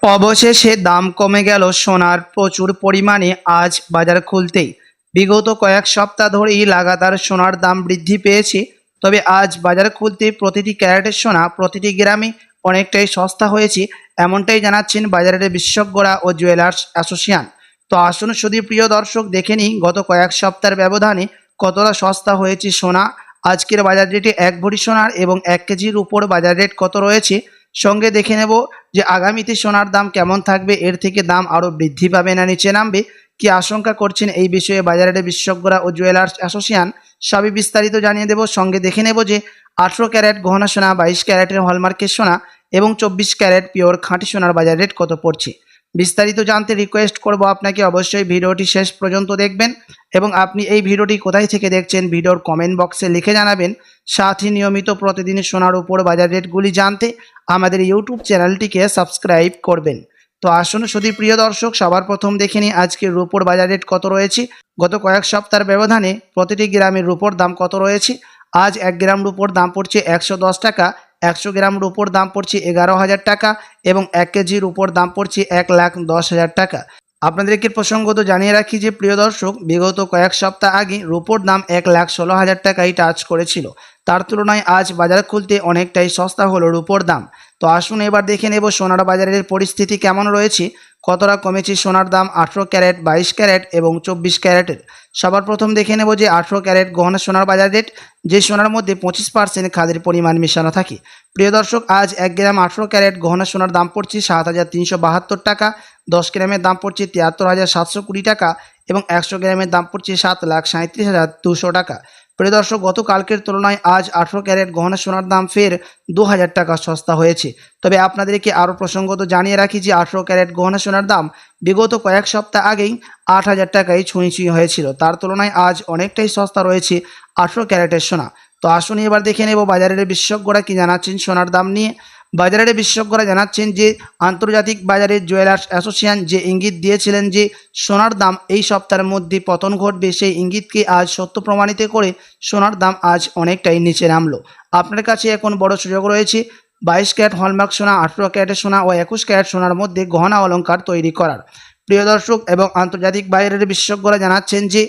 অবশেষে দাম কমে গেল সোনার প্রচুর পরিমাণে আজ বাজার খুলতেই। বিগত কয়েক সপ্তাহ ধরেই লাগাতার সোনার দাম বৃদ্ধি পেয়েছে। তবে আজ বাজার খুলতে প্রতিটি ক্যারেটের সোনা প্রতিটি গ্রামে অনেকটাই সস্তা হয়েছে, এমনটাই জানাচ্ছেন বাজারের বিশেষজ্ঞরা ও জুয়েলার্স অ্যাসোসিয়েশন। তো আসুন শুধু প্রিয় দর্শক, দেখে নিই গত কয়েক সপ্তাহের ব্যবধানে কতটা সস্তা হয়েছে সোনা। আজকের বাজার রেটে এক ভরি সোনার এবং 1 কেজির উপর বাজার রেট কত রয়েছে, সঙ্গে দেখে নেব যে আগামীতে সোনার দাম কেমন থাকবে, এর থেকে দাম আরও বৃদ্ধি পাবে না নিচে নামবে, কি আশঙ্কা করছেন এই বিষয়ে বাজারের বিশেষজ্ঞরা ও জুয়েলার্স অ্যাসোসিয়েশন। সবই বিস্তারিত জানিয়ে দেব। সঙ্গে দেখে নেব যে 18 ক্যারেট গহনা সোনা, 22 ক্যারেটের হলমার্কের সোনা এবং 24 ক্যারেট পিওর খাঁটি সোনার বাজার রেট কত পড়ছে। বিস্তারিত জানতে রিকোয়েস্ট করব আপনাকে অবশ্যই ভিডিওটি শেষ পর্যন্ত দেখবেন, এবং আপনি এই ভিডিওটি কোথায় থেকে দেখছেন ভিডিওর কমেন্ট বক্সে লিখে জানাবেন। সাথে নিয়মিত প্রতিদিন সোনার উপর বাজার রেটগুলি জানতে আমাদের ইউটিউব চ্যানেলটিকে সাবস্ক্রাইব করবেন। তো আসুন শুধু প্রিয় দর্শক, সবার প্রথম দেখে নিই আজকের রূপোর বাজার রেট কত রয়েছে। গত কয়েক সপ্তাহের ব্যবধানে প্রতিটি গ্রামের রূপোর দাম কত রয়েছে। আজ 1 গ্রাম রূপোর দাম পড়ছে 110 টাকা, 100 গ্রাম রূপোর দাম পড়ছে 11,000 টাকা এবং 1 কেজির উপর দাম পড়ছে 1,10,000 টাকা। আপনাদেরকে প্রসঙ্গত জানিয়ে রাখি যে প্রিয় দর্শক, বিগত কয়েক সপ্তাহ আগে রূপোর দাম 1,16,000 টাকায় টাচ করেছিল। তার তুলনায় আজ বাজার খুলতে অনেকটাই সস্তা হলো রূপোর দাম। তো আসুন এবার দেখে নেব সোনার বাজারের পরিস্থিতি কেমন রয়েছে, কতটা কমেছে সোনার দাম 18 ক্যারেট, 22 ক্যারেট এবং 24 ক্যারেটের। সবার প্রথম দেখে নেব যে 18 ক্যারেট গহনা সোনার বাজার রেট, যে সোনার মধ্যে 25% খাদের পরিমাণ মেশানো থাকে। প্রিয় দর্শক, আজ 1 গ্রাম 18 ক্যারেট গহনা সোনার দাম পড়ছে 7,372 টাকা, 10 গ্রামের দাম পড়ছে 73,720 টাকা এবং 100 গ্রামের দাম পড়ছে 7,37,200 টাকা। প্রিয় দর্শক, গতকালকের তুলনায় আজ 18 ক্যারেট গহনা সোনার দাম ফের 2,000 টাকা সস্তা হয়েছে। তবে আপনাদেরকে আরও প্রসঙ্গত জানিয়ে রাখি যে 18 ক্যারেট গহনা সোনার দাম বিগত কয়েক সপ্তাহ আগেই 8,000 টাকায় ছুঁই হয়েছিল। তার তুলনায় আজ অনেকটাই সস্তা রয়েছে 18 ক্যারেটের সোনা। তো আসুন এবার দেখে নেব বাজারের বিশেষজ্ঞরা কি জানাচ্ছেন সোনার দাম নিয়ে। বাজারের বিশেষজ্ঞরা জানাচ্ছেন যে আন্তর্জাতিক বাজারের জুয়েলার্স অ্যাসোসিয়েশন যে ইঙ্গিত দিয়েছিলেন যে সোনার দাম এই সপ্তাহের মধ্যে পতন ঘটবে, সেই ইঙ্গিতকে আজ সত্য প্রমাণিত করে সোনার দাম আজ অনেকটাই নিচে নামলো। আপনার কাছে এখন বড় সুযোগ রয়েছে 22 ক্যারেট হলমার্ক সোনা, 18 ক্যারেটের সোনা ও 21 ক্যারেট সোনার মধ্যে গহনা অলংকার তৈরি করার। প্রিয় দর্শক, এবং আন্তর্জাতিক বাজারের বিশেষজ্ঞরা জানাচ্ছেন যে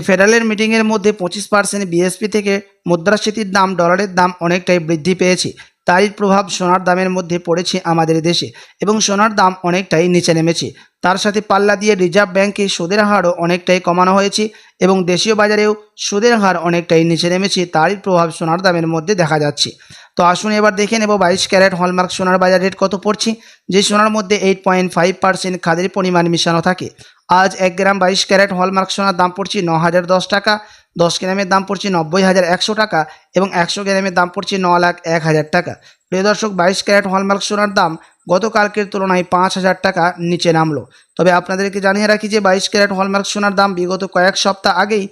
ফেডারেল মিটিংয়ের মধ্যে 25% বিএসপি থেকে মুদ্রাস্ফীতির দাম, ডলারের দাম অনেকটাই বৃদ্ধি পেয়েছে। তারই প্রভাব সোনার দামের মধ্যে পড়েছে আমাদের দেশে এবং সোনার দাম অনেকটাই নিচে নেমেছে। তার সাথে পাল্লা দিয়ে রিজার্ভ ব্যাংকে সুদের হারও অনেকটাই কমানো হয়েছে এবং দেশীয় বাজারেও সুদের হার অনেকটাই নিচে নেমেছে। তারই প্রভাব সোনার দামের মধ্যে দেখা যাচ্ছে। তো আসুন এবার দেখে নেব 22 ক্যারেট হলমার্ক সোনার বাজার রেট কত পড়ছে, যে সোনার মধ্যে 8.5% খাদের পরিমাণ মিশানো থাকে। আজ 1 গ্রাম 22 ক্যারেট হলমার্ক সোনার দাম পড়ছে 9,010 টাকা, 10 গ্রামের দাম পড়ছে 90,100 টাকা এবং 100 গ্রামের দাম পড়ছে 9,01,000 টাকা। প্রিয় দর্শক, 22 ক্যারেট হলমার্ক সোনার দাম গতকালকের তুলনায় 5,000 টাকা নিচে নামলো। তবে আপনাদেরকে জানিয়ে রাখি যে 22 ক্যারেট হলমার্ক সোনার দাম বিগত কয়েক সপ্তাহ আগেই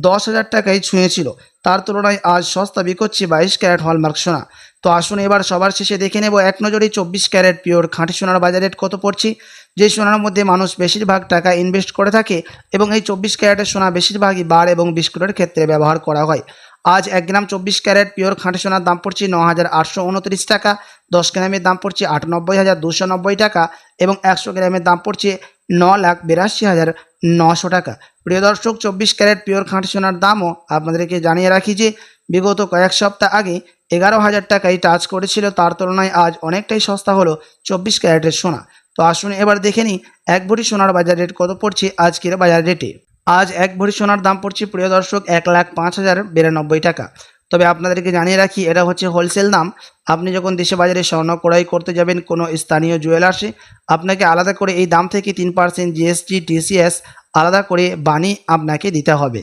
10,000 টাকায় ছুঁয়েছিল। তার তুলনায় আজ সস্তা বিকোচ্ছে 22 ক্যারেট হলমার্ক সোনা। তো আসুন এবার সবার শেষে দেখে নেব এক নজরে 24 ক্যারেট পিওর খাঁটি সোনার বাজার রেট কত পড়ছে, যে সোনার মধ্যে মানুষ বেশিরভাগ টাকা ইনভেস্ট করে থাকে এবং এই 24 ক্যারেটের সোনা বেশিরভাগই বার এবং বিস্কুটের ক্ষেত্রে ব্যবহার করা হয়। আজ 1 গ্রাম 24 ক্যারেট পিওর খাঁটি সোনার দাম পড়ছে 9,829 টাকা, 10 গ্রামের দাম পড়ছে 98,290 টাকা এবং 100 গ্রামের দাম পড়ছে 9,82,900 টাকা। প্রিয় দর্শক, 24 ক্যারেট পিওর খাঁটি সোনার দামও আপনাদেরকে জানিয়ে রাখি যে বিগত কয়েক সপ্তাহ আগে 11,000 টাকায় টাচ করেছিল। তার তুলনায় আজ অনেকটাই সস্তা হলো 24 ক্যারেটের সোনা। তো আসুন এবার দেখে নিই 1 ভরি সোনার বাজার রেট কত পড়ছে আজকের বাজার রেটে। আজ 1 ভরি সোনার দাম পড়ছে প্রিয় দর্শক 1,05,092 টাকা। তবে আপনাদেরকে জানিয়ে রাখি এটা হচ্ছে হোলসেল দাম। আপনি যখন দেশে বাজারে স্বর্ণ ক্রয় করতে যাবেন কোনো স্থানীয় জুয়েলার্সে, আপনাকে আলাদা করে এই দাম থেকে 3% জিএসটি, টিসিএস আলাদা করে বানি আপনাকে দিতে হবে।